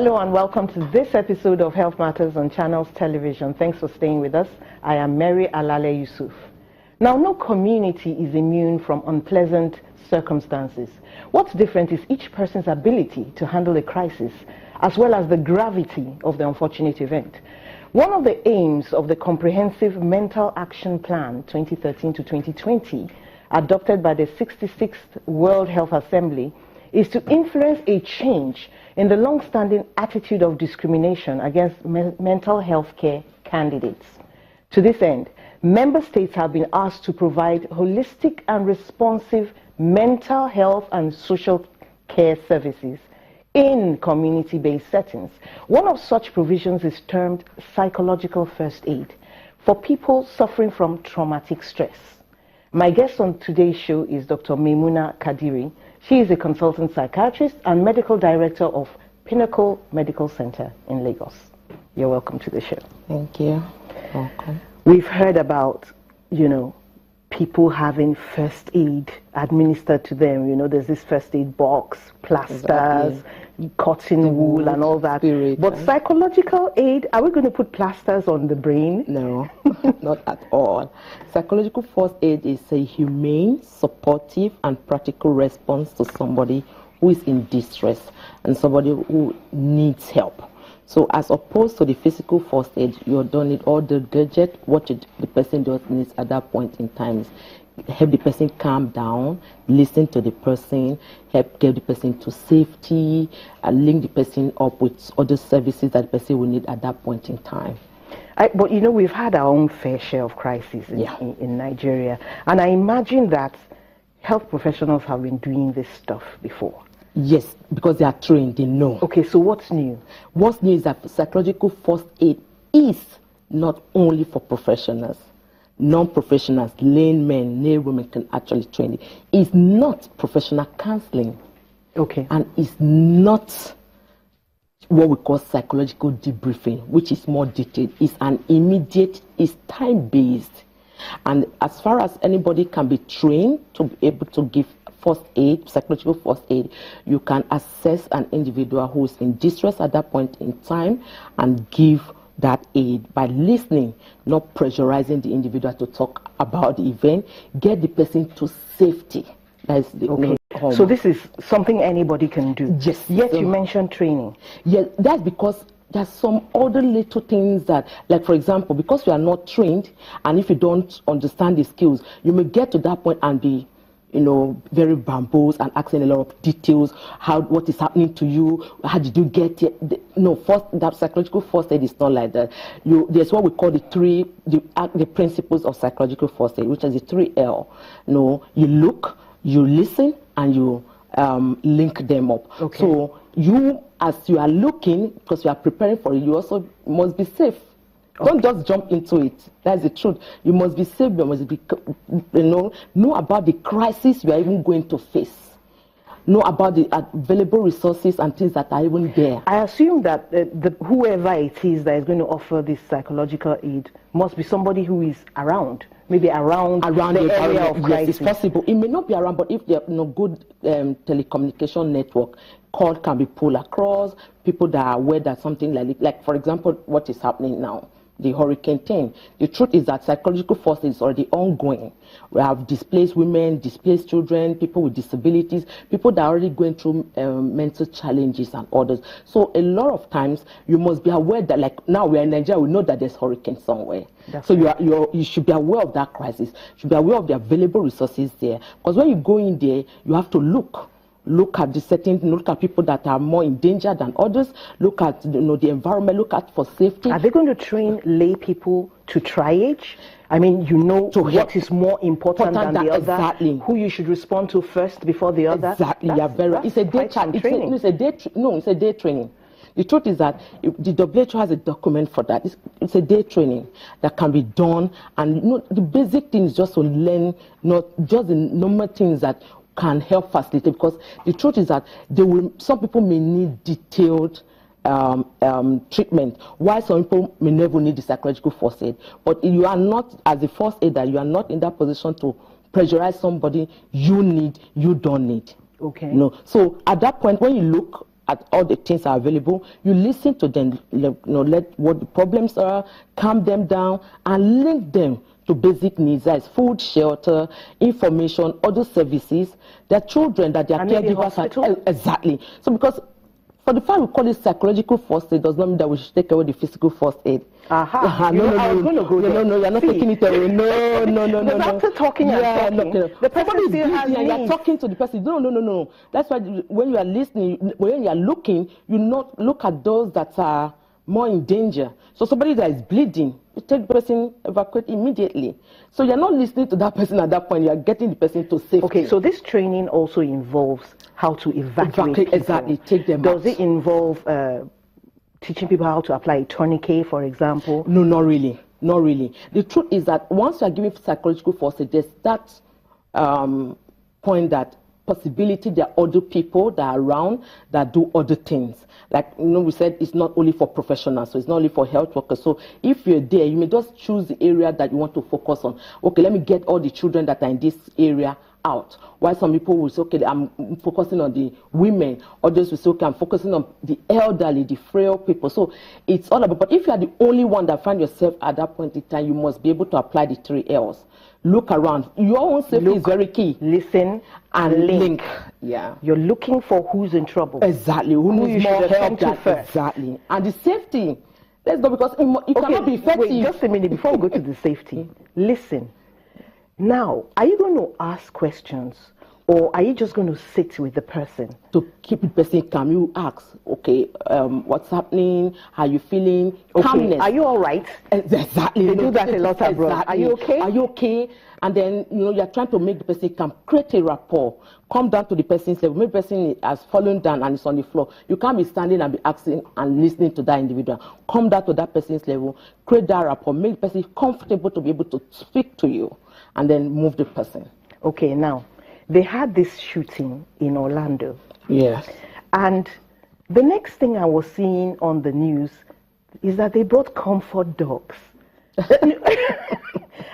Hello and welcome to this episode of Health Matters on Channels Television. Thanks for staying with us. I am Mary Alale Yusuf. Now, no community is immune from unpleasant circumstances. What's different is each person's ability to handle a crisis, as well as the gravity of the unfortunate event. One of the aims of the Comprehensive Mental Action Plan 2013 to 2020, adopted by the 66th World Health Assembly, is to influence a change in the long-standing attitude of discrimination against mental health care candidates. To this end, member states have been asked to provide holistic and responsive mental health and social care services in community-based settings. One of such provisions is termed psychological first aid for people suffering from traumatic stress. My guest on today's show is Dr. Maimuna Kadiri. She is a consultant psychiatrist and medical director of Pinnacle Medical Center in Lagos. You're welcome to the show. Thank you. Welcome. We've heard about, people having first aid administered to them. There's this first aid box, plasters, cotton wool and all that. But psychological aid, are we going to put plasters on the brain? No, not at all. Psychological first aid is a humane, supportive and practical response to somebody who is in distress and somebody who needs help. So as opposed to the physical first aid, you don't need all the gadget. What the person does needs at that point in time is help the person calm down, listen to the person, help get the person to safety, and link the person up with other services that the person will need at that point in time. But we've had our own fair share of crises in Nigeria, and I imagine that health professionals have been doing this stuff before. Yes, because they are trained, they know. Okay, so what's new? What's new is that psychological first aid is not only for professionals. Non-professionals, laymen, laywomen can actually train it. It's not professional counseling. Okay. And it's not what we call psychological debriefing, which is more detailed. It's an immediate, it's time-based. And as far as anybody can be trained to be able to give first aid, psychological first aid, you can assess an individual who is in distress at that point in time and give that aid by listening, not pressurizing the individual to talk about the event, get the person to safety. That is the So this is something anybody can do? Yes. Yet you mentioned training. Yeah, that's because there's some other little things that, like for example, because you are not trained and if you don't understand the skills, you may get to that point and be very bamboozled and asking a lot of details, what is happening to you, how did you get here? That psychological first aid is not like that. There's what we call the principles of psychological first aid, which is the 3L. You look, you listen, and you link them up. Okay. So as you are looking, because you are preparing for it, you also must be safe. Don't just jump into it. That's the truth. You must be safe. You must be, know about the crisis you are even going to face. Know about the available resources and things that are even there. I assume that whoever it is that is going to offer this psychological aid must be somebody who is around, maybe around the area of crisis. Yes, it's possible. It may not be around, but if there are good telecommunication network, call can be pulled across. People that are aware that something like for example, what is happening now, the hurricane thing. The truth is that psychological force is already ongoing. We have displaced women, displaced children, people with disabilities, people that are already going through mental challenges and others. So a lot of times you must be aware that, like now we're in Nigeria, we know that there's hurricane somewhere. So you should be aware of that crisis. You should be aware of the available resources there. Because when you go in there, you have to look at the setting, look at people that are more in danger than others, look at the environment, look at for safety. Are they going to train lay people to triage? I mean, what is more important than the other, exactly. Who you should respond to first before the other? Exactly, it's a day training. It's a day training. The truth is that the WHO has a document for that. It's a day training that can be done, and the basic things just to learn, not just the normal things that can help facilitate, because the truth is that some people may need detailed treatment, while some people may never need the psychological first aid. But you are not, as a first aider, you are not in that position to pressurize somebody you don't need. Okay. So at that point, when you look at all the things are available. You listen to them, let what the problems are, calm them down, and link them to basic needs as food, shelter, information, other services. Their children that their caregivers exactly. So because for the fact we call it psychological first aid does not mean that we should take away the physical first aid. Aha. No, I was going to go there. No, you're not taking it away. No. After talking and talking, the person still has needs. You're talking to the person. No. That's why when you are listening, when you are looking, you not look at those that are more in danger. So somebody that is bleeding, you take the person, evacuate immediately. So you're not listening to that person at that point. You are getting the person to safety. Okay, so this training also involves how to evacuate people. Exactly, take them Does it involve teaching people how to apply a tourniquet, for example? No, not really. Not really. The truth is that once you are giving psychological first aid, there's that point that possibility there are other people that are around that do other things. Like, we said it's not only for professionals, so it's not only for health workers. So if you're there, you may just choose the area that you want to focus on. Okay, let me get all the children that are in this area out. While some people will say, okay, I'm focusing on the women. Others will say, okay, I'm focusing on the elderly, the frail people. So it's all about, but if you are the only one that find yourself at that point in time, you must be able to apply the 3 L's. Look around. Your own safety is very key. Listen and link. Yeah. You're looking for who's in trouble. Exactly. Who needs more help first. Exactly. And the safety. Let's go, because it cannot be effective. Wait, just a minute before we go to the safety. Listen. Now, are you going to ask questions, or are you just going to sit with the person? To keep the person calm, you ask, okay, what's happening? How are you feeling? Okay. Calmness. Are you all right? Exactly. They do that a lot abroad. Exactly. Are you okay? Are you okay? And then, you're trying to make the person calm, create a rapport, come down to the person's level. Maybe the person has fallen down and is on the floor. You can't be standing and be asking and listening to that individual. Come down to that person's level, create that rapport, make the person comfortable to be able to speak to you, and then move the person. Okay, now, they had this shooting in Orlando. Yes. And the next thing I was seeing on the news is that they brought comfort dogs.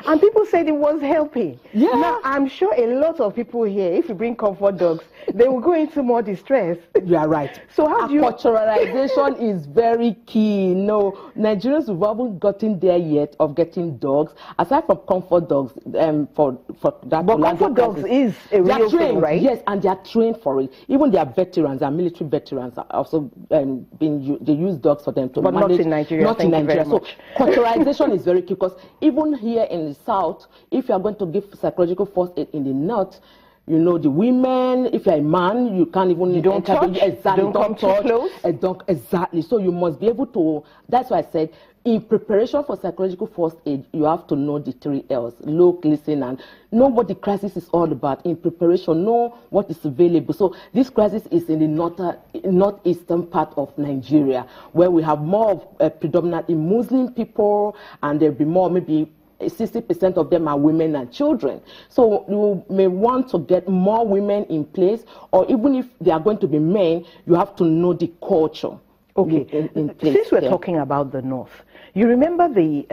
And people said it was helping. Yeah. Now, I'm sure a lot of people here, if you bring comfort dogs, they will go into more distress. You are right. So how do you... Culturalization is very key. No, Nigerians haven't gotten there yet of getting dogs. Aside from comfort dogs, for that. But comfort dogs is a real thing, right? Yes, and they are trained for it. Even their veterans, our military veterans, are also they use dogs for them to manage. But not in Nigeria. Not in Nigeria. So culturalization is very key, because even here in the south, if you are going to give psychological first aid in the north, the women, if you're a man, you can't even... You don't touch. Exactly. Don't come too close. Exactly. So you must be able to... That's why I said, in preparation for psychological first aid, you have to know the 3 L's. Look, listen, and know what the crisis is all about. In preparation, know what is available. So this crisis is in the northeastern part of Nigeria, where we have more of predominantly Muslim people, and there'll be more, maybe 60% of them are women and children. So you may want to get more women in place, or even if they are going to be men, you have to know the culture. Okay, since we're talking about the north, you remember the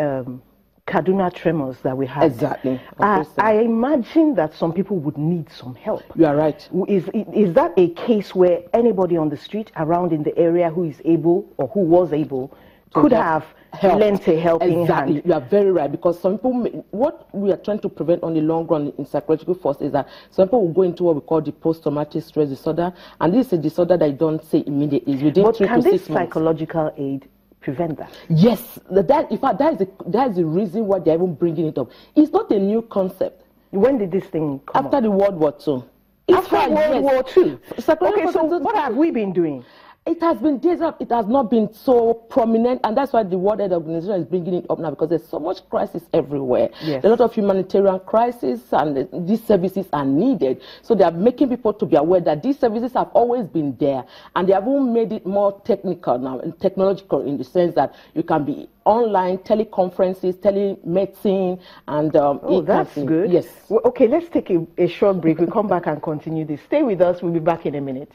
Kaduna tremors that we had? Exactly. I imagine that some people would need some help. You are right. Is that a case where anybody on the street around in the area who is able, or who was able, could have lent a helping hand? You are very right, because some people, what we are trying to prevent on the long run in psychological force is that some people will go into what we call the post-traumatic stress disorder, and this is a disorder that you don't say immediately. Within 3 to 6 months. Can this psychological aid prevent that? Yes, in fact, that is the reason why they're even bringing it up. It's not a new concept. When did this thing come After up? the World War II. After World War II? Okay, so what have we been doing? It has been days up. It has not been so prominent, and that's why the World Health Organization is bringing it up now, because there's so much crisis everywhere. Yes. A lot of humanitarian crisis, and these services are needed. So they are making people to be aware that these services have always been there, and they have even made it more technical now, and technological, in the sense that you can be online, teleconferences, telemedicine, and oh, that's good. Yes. Well, okay, let's take a short break. We'll come back and continue this. Stay with us. We'll be back in a minute.